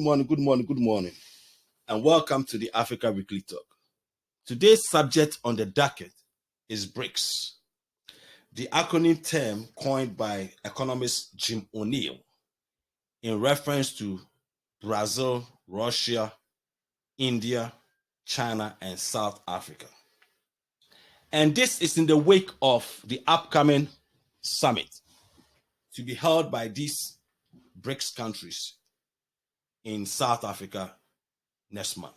good morning, and welcome to the Africa Weekly Talk. Today's subject on the docket is Brics, the acronym term coined by economist Jim O'Neill in reference to Brazil, Russia, India, China, and South Africa. And this is in the wake of the upcoming summit to be held by these Brics countries in South Africa next month.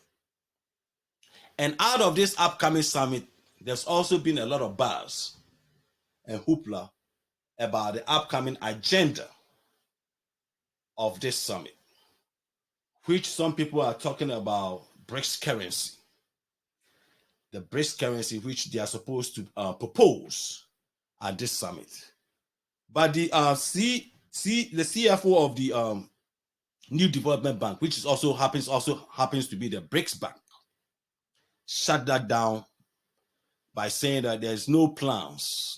And out of this upcoming summit, there's also been a lot of buzz and hoopla about the upcoming agenda of this summit, which some people are talking about Brics currency. The Brics currency which they are supposed to propose at this summit. But the CFO of the New Development Bank, which is also happens to be the Brics Bank, shut that down by saying that there are no plans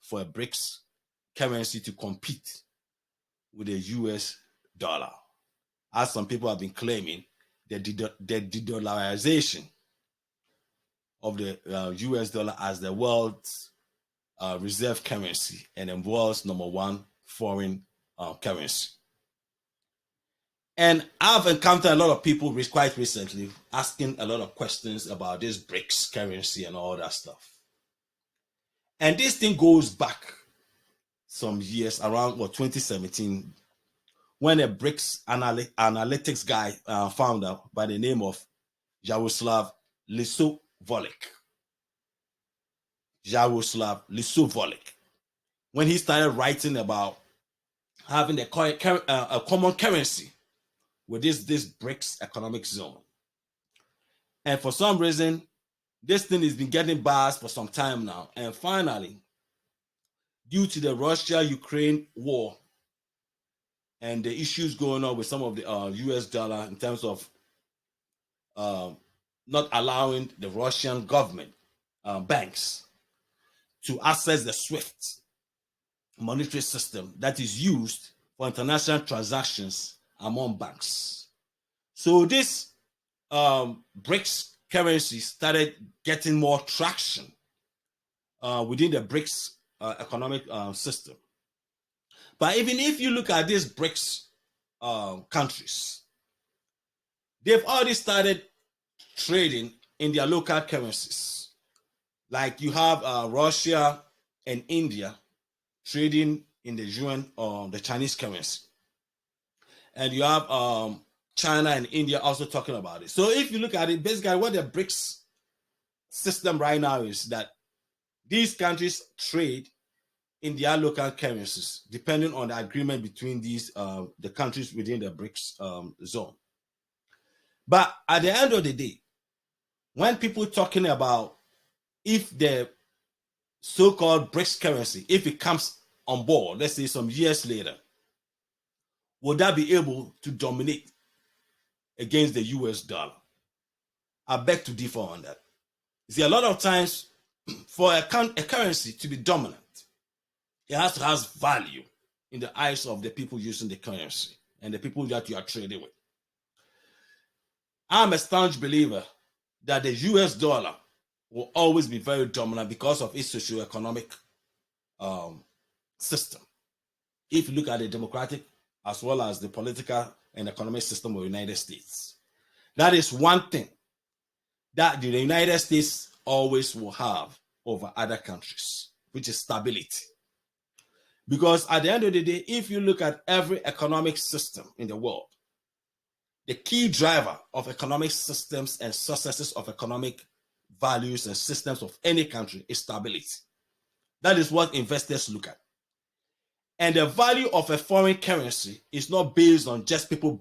for a Brics currency to compete with the US dollar. As some people have been claiming, the de-dollarization of the US dollar as the world's reserve currency and the world's number one foreign currency. And I've encountered a lot of people quite recently asking a lot of questions about this Brics currency and all that stuff. And this thing goes back some years, around 2017, when a Brics analytics guy founder by the name of Jaroslav Lisovolik, when he started writing about having a common currency with this Brics economic zone. And for some reason, this thing has been getting buzzed for some time now. And finally, due to the Russia-Ukraine war and the issues going on with some of the US dollar in terms of not allowing the Russian government banks to access the SWIFT monetary system that is used for international transactions among banks. So this Brics currency started getting more traction within the Brics economic system. But even if you look at these Brics countries, they've already started trading in their local currencies. Like you have Russia and India trading in the yuan or the Chinese currency. And you have China and India also talking about it. So if you look at it, basically what the Brics system right now is that these countries trade in their local currencies, depending on the agreement between these the countries within the Brics zone. But at the end of the day, when people talking about if the so-called Brics currency, if it comes on board, let's say some years later, would that be able to dominate against the US dollar? I beg to differ on that. See, a lot of times for a currency to be dominant, it has to have value in the eyes of the people using the currency and the people that you are trading with. I'm a staunch believer that the US dollar will always be very dominant because of its socioeconomic system. If you look at the democratic as well as the political and economic system of the United States, that is one thing that the United States always will have over other countries, which is stability. Because at the end of the day, if you look at every economic system in the world, the key driver of economic systems and successes of economic values and systems of any country is stability. That is what investors look at. And the value of a foreign currency is not based on just people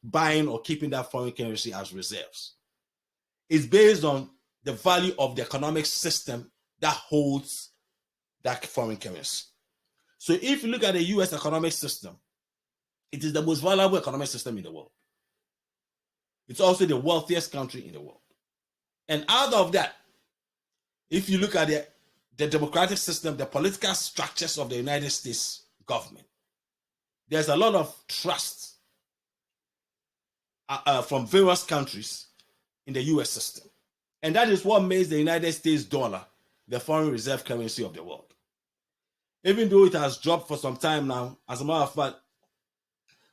buying or keeping that foreign currency as reserves. It's based on the value of the economic system that holds that foreign currency. So if you look at the US economic system, it is the most valuable economic system in the world. It's also the wealthiest country in the world. And out of that, if you look at the democratic system, the political structures of the United States government, there's a lot of trust from various countries in the US system. And that is what makes the United States dollar the foreign reserve currency of the world. Even though it has dropped for some time now, as a matter of fact,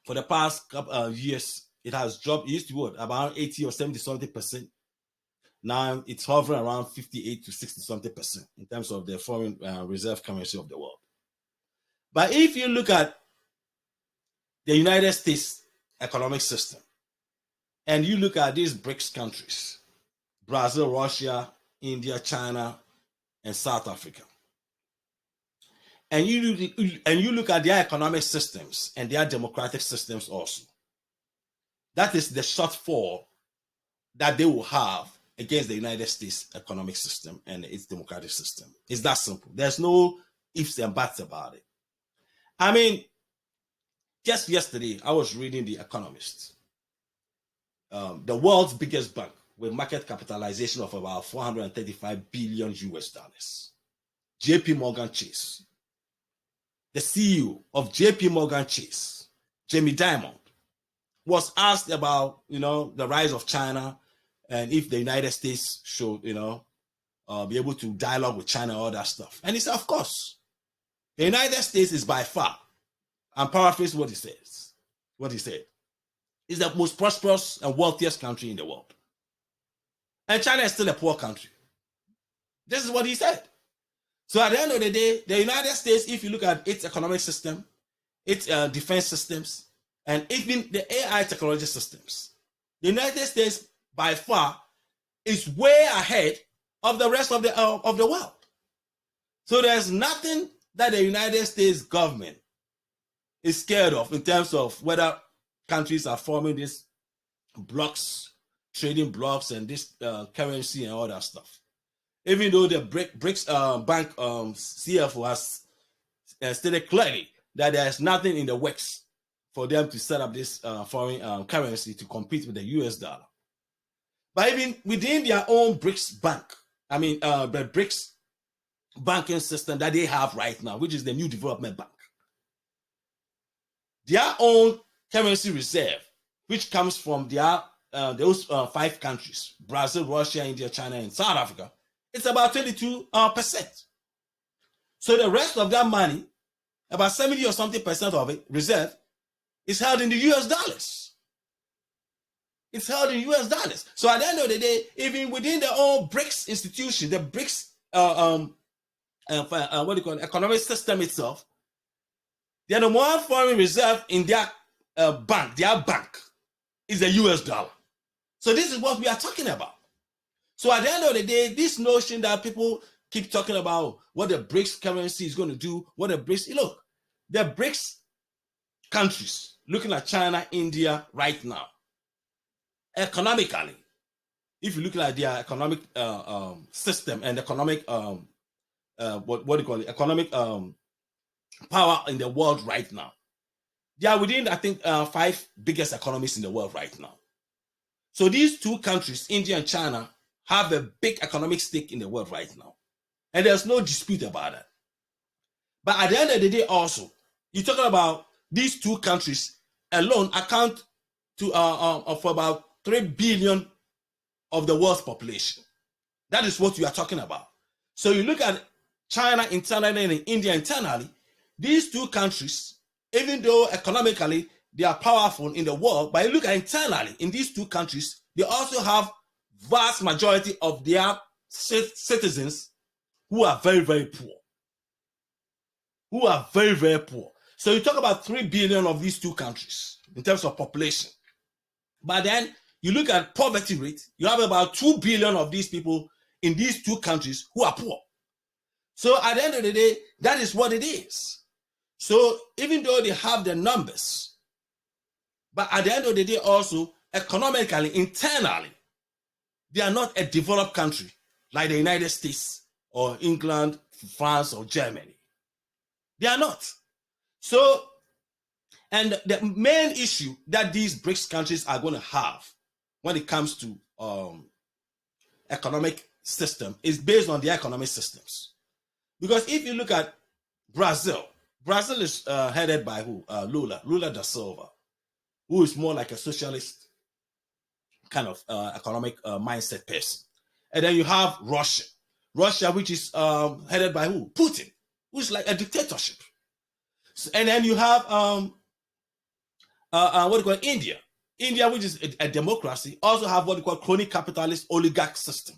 for the past couple of years, it has dropped. It used to be about 80 or 70 something percent. Now it's hovering around 58 to 60 something percent in terms of the foreign reserve currency of the world. But if you look at the United States economic system and you look at these BRICS countries, Brazil, Russia, India, China, and South Africa, and you look at their economic systems and their democratic systems also, that is the shortfall that they will have against the United States economic system and its democratic system. It's that simple. There's no ifs and buts about it. I mean, just yesterday, I was reading The Economist, the world's biggest bank with market capitalization of about 435 billion US dollars. JP Morgan Chase. The CEO of JP Morgan Chase, Jamie Dimon, was asked about, the rise of China and if the United States should, be able to dialogue with China, all that stuff. And he said, of course, the United States is by far, I'm paraphrasing what he said, is the most prosperous and wealthiest country in the world. And China is still a poor country. This is what he said. So at the end of the day, the United States, if you look at its economic system, its defense systems, and even the AI technology systems, the United States by far is way ahead of the rest of the world. So there's nothing that the United States government is scared of in terms of whether countries are forming these blocks, trading blocks, and this currency and all that stuff. Even though the BRICS bank CFO has stated clearly that there's nothing in the works for them to set up this foreign currency to compete with the US dollar. But even within their own BRICS bank, the BRICS banking system that they have right now, which is the New Development Bank, their own currency reserve, which comes from those 5 countries, Brazil, Russia, India, China, and South Africa, it's about 22%. So the rest of that money, about 70 or something percent of it, reserve, is held in the US dollars. It's held in US dollars. So at the end of the day, even within their own BRICS institution, the BRICS economic system itself, the number one foreign reserve in their bank is the US dollar. So this is what we are talking about. So at the end of the day, this notion that people keep talking about what the BRICS currency is going to do, the BRICS countries, looking at China, India right now, economically, if you look at their economic system and economic economic power in the world right now, they are within, I think, 5 biggest economies in the world right now. So these 2 countries, India and China, have a big economic stake in the world right now. And there's no dispute about that. But at the end of the day also, you're talking about these 2 countries alone account to for about 3 billion of the world's population. That is what you are talking about. So you look at China internally and India internally, these 2 countries, even though economically they are powerful in the world, but you look at internally in these 2 countries, they also have vast majority of their citizens who are very, very poor. So you talk about 3 billion of these 2 countries in terms of population. But then you look at poverty rate, you have about 2 billion of these people in these 2 countries who are poor. So at the end of the day, that is what it is. So even though they have the numbers, but at the end of the day also, economically, internally, they are not a developed country like the United States or England, France, or Germany. They are not. So, and the main issue that these BRICS countries are going to have when it comes to economic system is based on their economic systems. Because if you look at Brazil is headed by who? Lula da Silva, who is more like a socialist kind of economic mindset person. And then you have Russia. Russia, which is headed by who? Putin, who's like a dictatorship. So, and then you have what do you call India. India, which is a democracy, also have what we call crony capitalist oligarch system.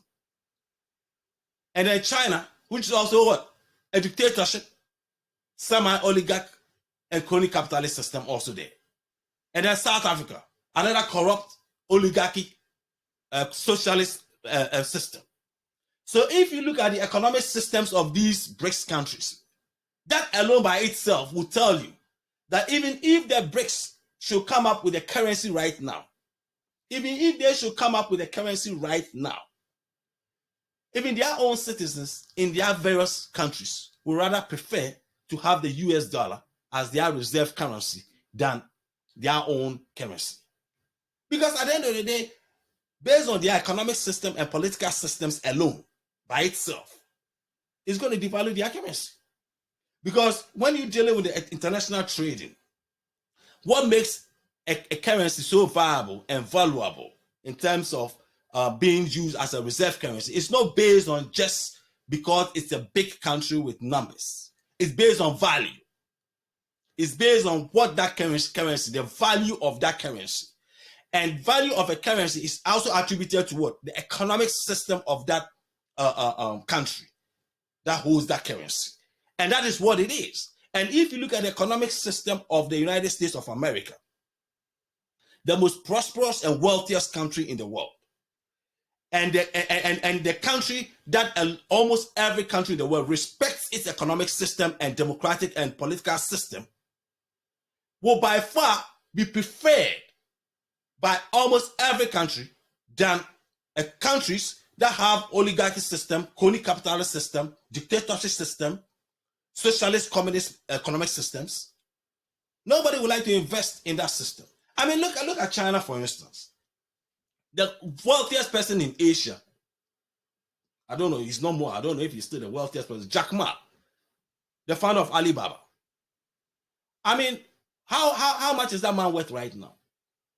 And then China, which is also what? A dictatorship, semi-oligarch, and crony capitalist system also there. And then South Africa, another corrupt oligarchy socialist system. So if you look at the economic systems of these BRICS countries, that alone by itself will tell you that even if the BRICS should come up with a currency right now, even if they should come up with a currency right now, even their own citizens in their various countries would rather prefer to have the US dollar as their reserve currency than their own currency. Because at the end of the day, based on their economic system and political systems alone, by itself, it's going to devalue their currency. Because when you're dealing with the international trading, what makes a currency so viable and valuable in terms of being used as a reserve currency, it's not based on just because it's a big country with numbers. It's based on value. It's based on what that currency, the value of that currency. And value of a currency is also attributed to what? The economic system of that country that holds that currency. And that is what it is. And if you look at the economic system of the United States of America, the most prosperous and wealthiest country in the world, and the country that almost every country in the world respects its economic system and democratic and political system, will by far be preferred by almost every country than countries that have oligarchy system, crony capitalist system, dictatorship system, socialist communist economic systems. Nobody would like to invest in that system. I mean, look at China, for instance. The wealthiest person in Asia, I don't know, he's no more, I don't know if he's still the wealthiest person, Jack Ma, the founder of Alibaba. I mean, how much is that man worth right now?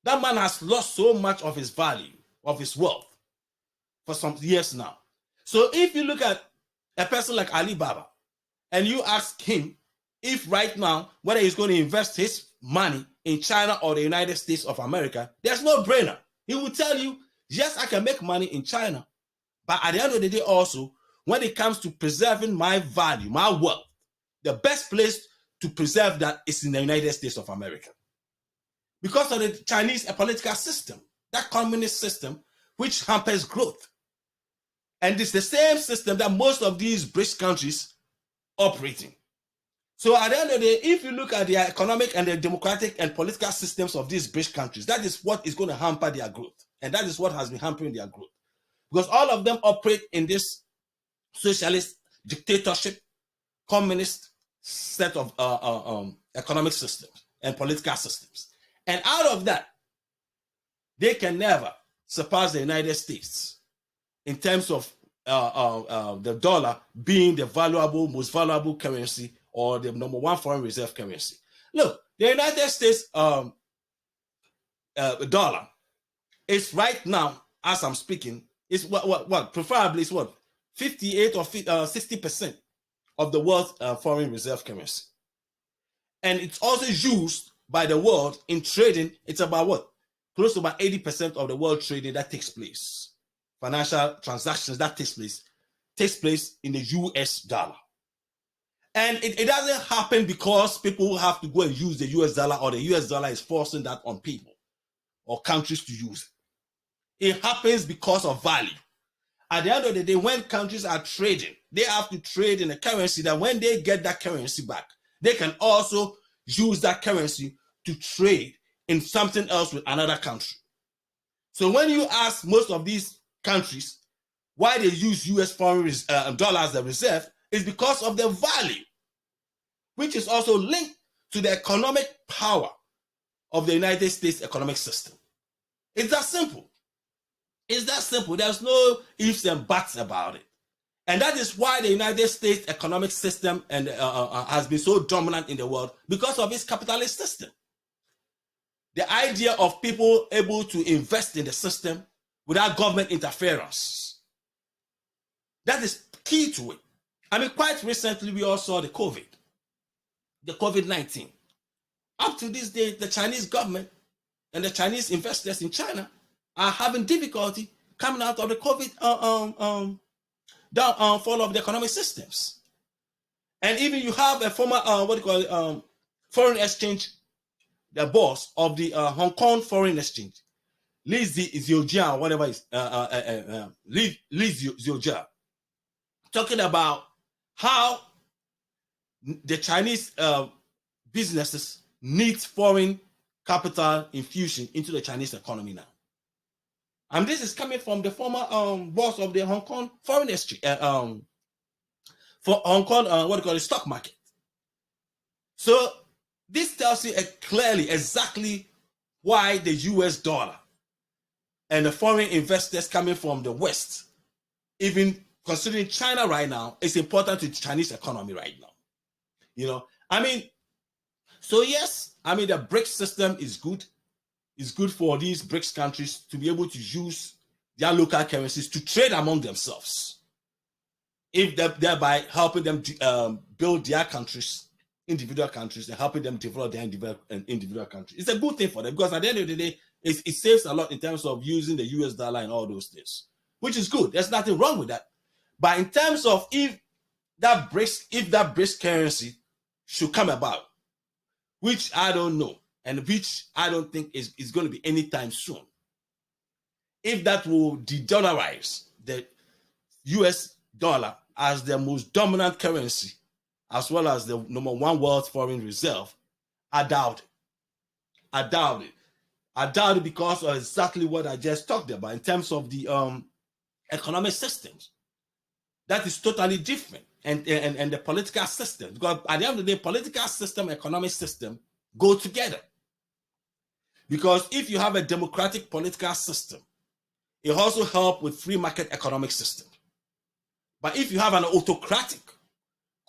That man has lost so much of his value, of his wealth, for some years now. So if you look at a person like Alibaba, and you ask him if right now, whether he's going to invest his money in China or the United States of America, there's no brainer. He will tell you, yes, I can make money in China, but at the end of the day also, when it comes to preserving my value, my wealth, the best place to preserve that is in the United States of America. Because of the Chinese political system, that communist system, which hampers growth. And it's the same system that most of these BRICS countries operating. So at the end of the day, if you look at the economic and the democratic and political systems of these BRICS countries, that is what is going to hamper their growth. And that is what has been hampering their growth. Because all of them operate in this socialist, dictatorship, communist set of economic systems and political systems. And out of that, they can never surpass the United States in terms of the dollar being the most valuable currency or the number one foreign reserve currency. Look, the United States dollar is right now, as I'm speaking, is what preferably is what 58 or 60% of the world's foreign reserve currency, and it's also used by the world in trading. It's about what, close to about 80% of the world trading that takes place. Financial transactions that takes place in the US dollar. And it doesn't happen because people have to go and use the US dollar, or the US dollar is forcing that on people or countries to use it. It happens because of value. At the end of the day, when countries are trading, they have to trade in a currency that when they get that currency back, they can also use that currency to trade in something else with another country. So when you ask most of these countries why they use US foreign dollar as a reserve, is because of the value, which is also linked to the economic power of the United States economic system. It's that simple. It's that simple. There's no ifs and buts about it. And that is why the United States economic system and has been so dominant in the world, because of its capitalist system. the idea of people able to invest in the system without government interference. That is key to it. I mean, quite recently, we all saw the COVID-19. Up to this day, the Chinese government and the Chinese investors in China are having difficulty coming out of the COVID downfall of the economic systems. And even you have a former, foreign exchange, the boss of the Hong Kong Foreign Exchange, Li Ziujia, or whatever it is, Li Ziujia, talking about how the Chinese businesses need foreign capital infusion into the Chinese economy now. And this is coming from the former boss of the Hong Kong Foreign Exchange, for Hong Kong, stock market. So this tells you clearly exactly why the US dollar and the foreign investors coming from the West, even considering China right now, is important to the Chinese economy right now. You know, I mean, so yes, I mean, the Brics system is good. It's good for these Brics countries to be able to use their local currencies to trade among themselves, if thereby helping them build their countries, individual countries, and helping them develop their individual countries. It's a good thing for them, because at the end of the day, it saves a lot in terms of using the US dollar and all those things, which is good. There's nothing wrong with that. But in terms of if that Brics currency should come about, which I don't know, and which I don't think is going to be anytime soon, if that will de-dollarize the US dollar as the most dominant currency, as well as the #1 world foreign reserve, I doubt it. I doubt it because of exactly what I just talked about in terms of the economic systems. That is totally different. And the political system. Because at the end of the day, political system, economic system go together. Because if you have a democratic political system, it also helps with free market economic system. But if you have an autocratic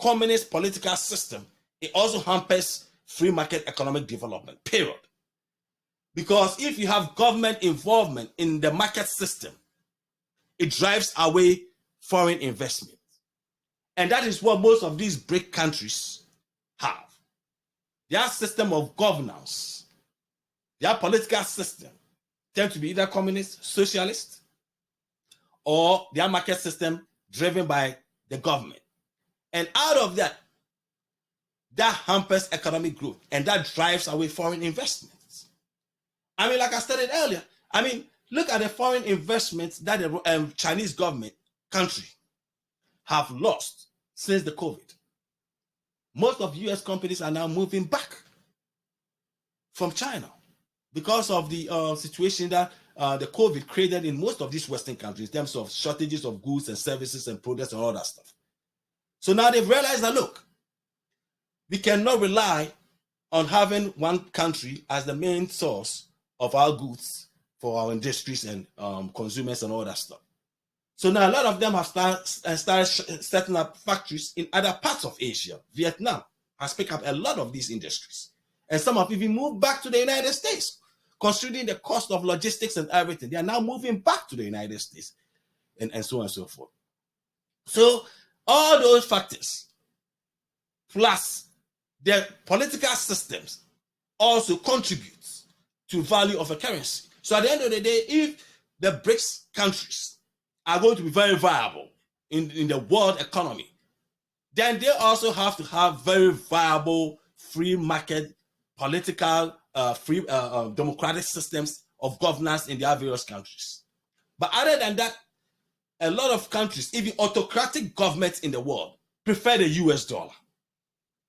communist political system, it also hampers free market economic development, period. Because if you have government involvement in the market system, it drives away foreign investment. And that is what most of these BRIC countries have. Their system of governance, their political system tend to be either communist, socialist, or their market system driven by the government. And out of that, that hampers economic growth, and that drives away foreign investments. I mean, like I stated earlier, I mean, look at the foreign investments that the Chinese government country have lost since the COVID. Most of US companies are now moving back from China because of the situation that the COVID created in most of these Western countries in terms of shortages of goods and services and products and all that stuff. So now they've realized that, look, we cannot rely on having one country as the main source of our goods for our industries and consumers and all that stuff. So now a lot of them have started setting up factories in other parts of Asia. Vietnam has picked up a lot of these industries. And some have even moved back to the United States. Considering the cost of logistics and everything, they are now moving back to the United States and so on and so forth. So all those factors, plus their political systems, also contributes to value of a currency. So at the end of the day, if the BRICS countries are going to be very viable in the world economy, then they also have to have very viable free market, political, democratic systems of governance in their various countries. But other than that, a lot of countries, even autocratic governments in the world, prefer the US dollar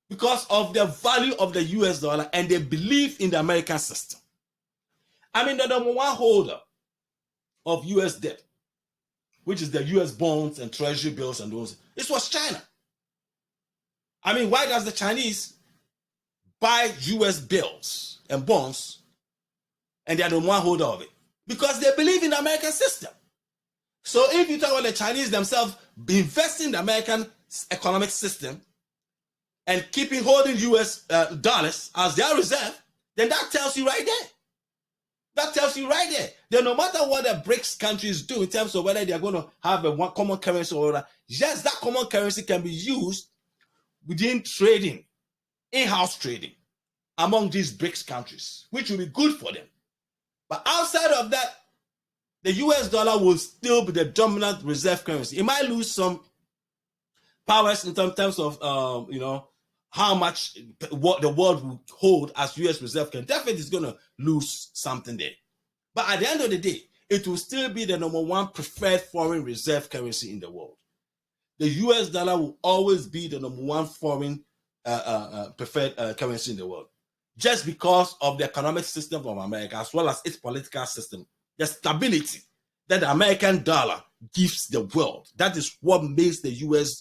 because of the value of the US dollar, and they believe in the American system. I mean, the #1 holder of US debt, which is the US bonds and treasury bills and those, this was China. I mean, why does the Chinese buy US bills and bonds and they are the #1 holder of it? Because they believe in the American system. So if you talk about the Chinese themselves investing in the American economic system and holding US dollars as their reserve, then that tells you right there That tells you right there that no matter what the BRICS countries do in terms of whether they are going to have a one common currency or not, yes, that common currency can be used within trading, in-house trading among these BRICS countries, which will be good for them. But outside of that, the US dollar will still be the dominant reserve currency. It might lose some powers in terms of how much what the world will hold as US reserve currency. Definitely is going to lose something there. But at the end of the day, it will still be the number one preferred foreign reserve currency in the world. The US dollar will always be the number one foreign preferred currency in the world, just because of the economic system of America as well as its political system. The stability that the American dollar gives the world. That is what makes the US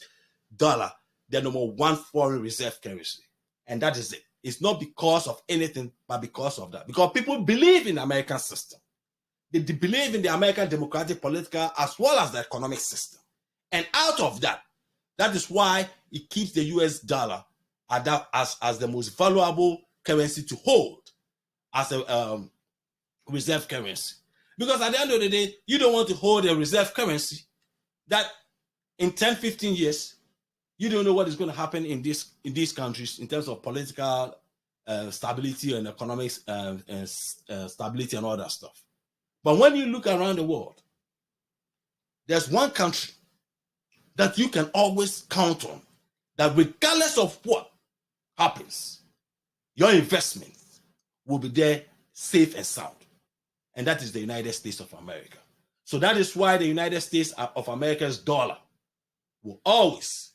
dollar the number one foreign reserve currency. And that is it. It's not because of anything, but because of that. Because people believe in the American system. They believe in the American democratic, political, as well as the economic system. And out of that, that is why it keeps the US dollar as the most valuable currency to hold as a reserve currency. Because at the end of the day, you don't want to hold a reserve currency that in 10, 15 years, you don't know what is going to happen in these countries in terms of political stability and economic stability and all that stuff. But when you look around the world, there's one country that you can always count on, that regardless of what happens, your investment will be there safe and sound. And that is the United States of America. So that is why the United States of America's dollar will always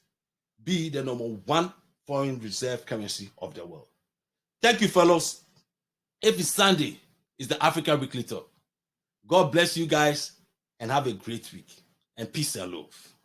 be the number one foreign reserve currency of the world. Thank you, fellows. Every Sunday is the Africa Weekly Talk. God bless you guys and have a great week. And peace and love.